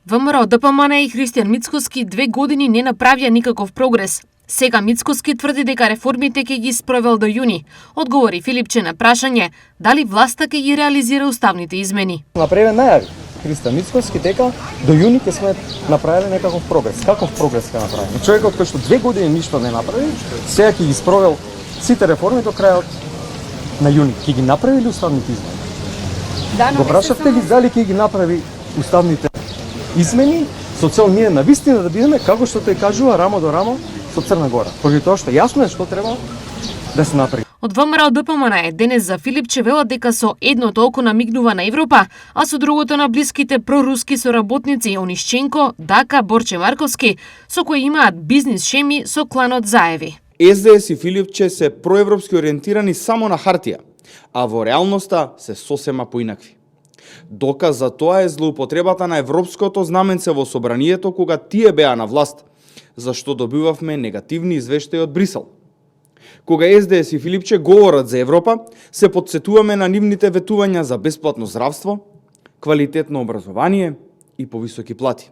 ВМРО, ДПМН и Христијан Мицкоски 2 години не направија никаков прогрес. Сега Мицкоски тврди дека реформите ќе ги спровел до јуни. Одговори Филипче на прашање дали власта ќе ги реализира уставните измени. Направи најави Христијан Мицкоски дека до јуни ќе сме направиле некаков прогрес. Каков прогрес ќе направиме? Човекот кој што 2 години ништо не направи, сега ќе ги спровел сите реформи до крајот на јуни. Ќе ги направи ли уставните измени? Да, но го прашавте ли дали ќе ги направи уставните измени со цел ние на вистина да бидеме како што тој кажува рамо до рамо со Црна Гора. Поради тоа што јасно е што треба да се направи. Од ВМРО ДПМН денес за Филипче велат дека со едното око намигнува на Европа, а со другото на блиските проруски соработници Онишченко, Дака, Борче Марковски, со кои имаат бизнис шеми со кланот Заеви. СДС и Филипче се проевропски ориентирани само на хартија, а во реалноста се сосема поинакви. Доказ за тоа е злоупотребата на европското знаменце во собранието кога тие беа на власт, зашто добивавме негативни извештаи од Брисел. Кога СДС и Филипче говорат за Европа, се потсетуваме на нивните ветувања за бесплатно здравство, квалитетно образование и повисоки плати.